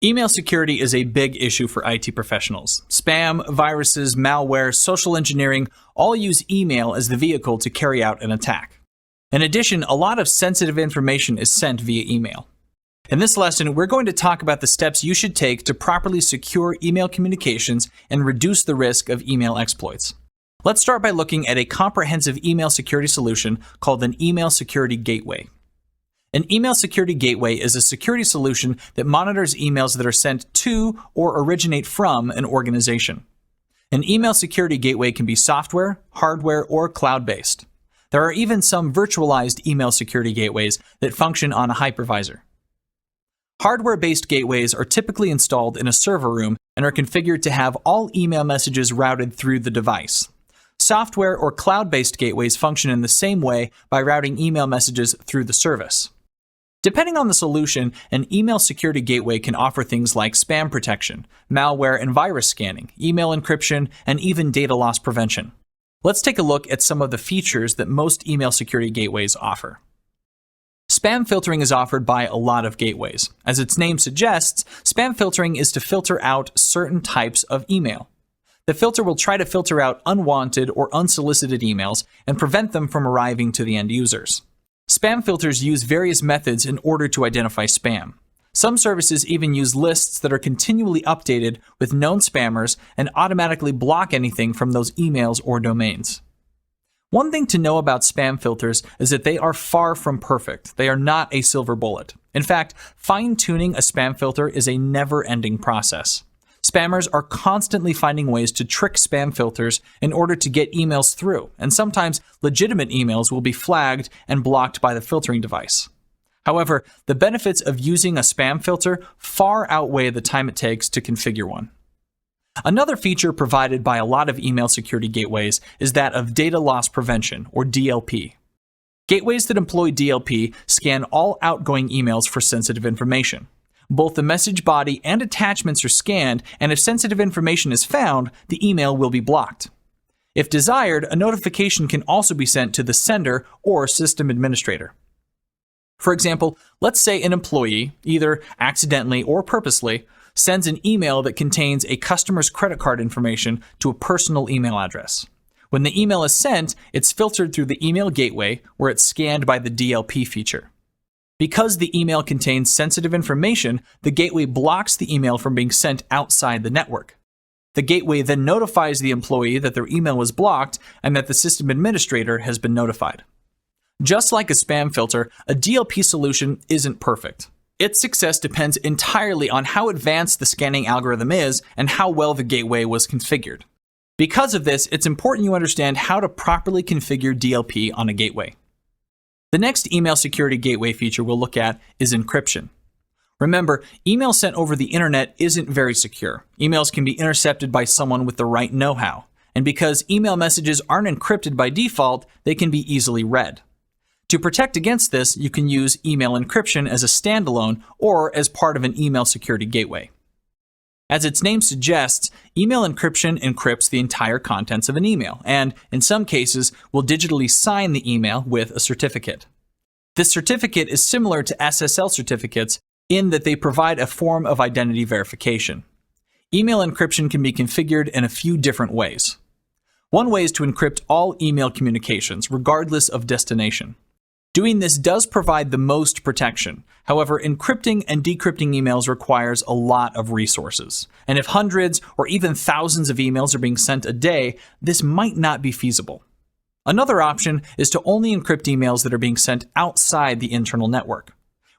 Email security is a big issue for IT professionals. Spam, viruses, malware, social engineering all use email as the vehicle to carry out an attack. In addition, a lot of sensitive information is sent via email. In this lesson, we're going to talk about the steps you should take to properly secure email communications and reduce the risk of email exploits. Let's start by looking at a comprehensive email security solution called an email security gateway. An email security gateway is a security solution that monitors emails that are sent to or originate from an organization. An email security gateway can be software, hardware, or cloud-based. There are even some virtualized email security gateways that function on a hypervisor. Hardware-based gateways are typically installed in a server room and are configured to have all email messages routed through the device. Software or cloud-based gateways function in the same way by routing email messages through the service. Depending on the solution, an email security gateway can offer things like spam protection, malware and virus scanning, email encryption, and even data loss prevention. Let's take a look at some of the features that most email security gateways offer. Spam filtering is offered by a lot of gateways. As its name suggests, spam filtering is to filter out certain types of email. The filter will try to filter out unwanted or unsolicited emails and prevent them from arriving to the end users. Spam filters use various methods in order to identify spam. Some services even use lists that are continually updated with known spammers and automatically block anything from those emails or domains. One thing to know about spam filters is that they are far from perfect. They are not a silver bullet. In fact, fine-tuning a spam filter is a never-ending process. Spammers are constantly finding ways to trick spam filters in order to get emails through, and sometimes legitimate emails will be flagged and blocked by the filtering device. However, the benefits of using a spam filter far outweigh the time it takes to configure one. Another feature provided by a lot of email security gateways is that of data loss prevention, or DLP. Gateways that employ DLP scan all outgoing emails for sensitive information. Both the message body and attachments are scanned, and if sensitive information is found, the email will be blocked. If desired, a notification can also be sent to the sender or system administrator. For example, let's say an employee, either accidentally or purposely, sends an email that contains a customer's credit card information to a personal email address. When the email is sent, it's filtered through the email gateway, where it's scanned by the DLP feature. Because the email contains sensitive information, the gateway blocks the email from being sent outside the network. The gateway then notifies the employee that their email was blocked and that the system administrator has been notified. Just like a spam filter, a DLP solution isn't perfect. Its success depends entirely on how advanced the scanning algorithm is and how well the gateway was configured. Because of this, it's important you understand how to properly configure DLP on a gateway. The next email security gateway feature we'll look at is encryption. Remember, email sent over the internet isn't very secure. Emails can be intercepted by someone with the right know-how. And because email messages aren't encrypted by default, they can be easily read. To protect against this, you can use email encryption as a standalone or as part of an email security gateway. As its name suggests, email encryption encrypts the entire contents of an email, and in some cases, will digitally sign the email with a certificate. This certificate is similar to SSL certificates in that they provide a form of identity verification. Email encryption can be configured in a few different ways. One way is to encrypt all email communications, regardless of destination. Doing this does provide the most protection. However, encrypting and decrypting emails requires a lot of resources. And if hundreds or even thousands of emails are being sent a day, this might not be feasible. Another option is to only encrypt emails that are being sent outside the internal network.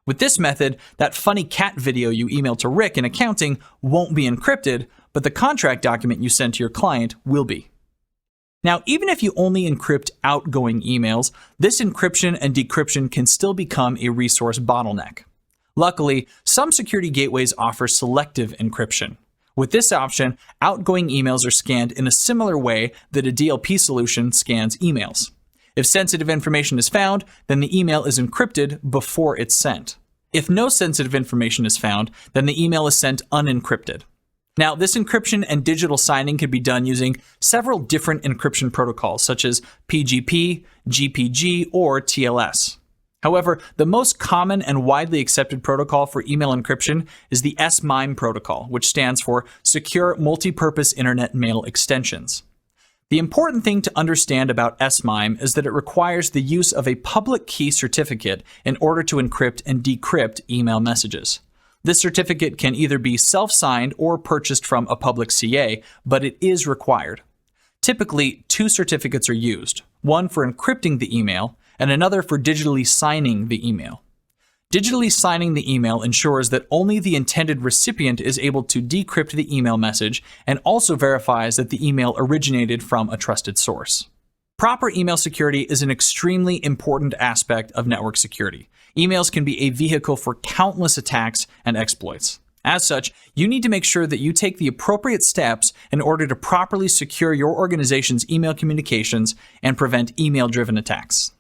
With this method, that funny cat video you emailed to Rick in accounting won't be encrypted, but the contract document you sent to your client will be. Now, even if you only encrypt outgoing emails, this encryption and decryption can still become a resource bottleneck. Luckily, some security gateways offer selective encryption. With this option, outgoing emails are scanned in a similar way that a DLP solution scans emails. If sensitive information is found, then the email is encrypted before it's sent. If no sensitive information is found, then the email is sent unencrypted. Now, this encryption and digital signing can be done using several different encryption protocols, such as PGP, GPG, or TLS. However, the most common and widely accepted protocol for email encryption is the MIME protocol, which stands for Secure Multipurpose Internet Mail Extensions. The important thing to understand about MIME is that it requires the use of a public key certificate in order to encrypt and decrypt email messages. This certificate can either be self-signed or purchased from a public CA, but it is required. Typically, 2 certificates are used, one for encrypting the email and another for digitally signing the email. Digitally signing the email ensures that only the intended recipient is able to decrypt the email message and also verifies that the email originated from a trusted source. Proper email security is an extremely important aspect of network security. Emails can be a vehicle for countless attacks and exploits. As such, you need to make sure that you take the appropriate steps in order to properly secure your organization's email communications and prevent email-driven attacks.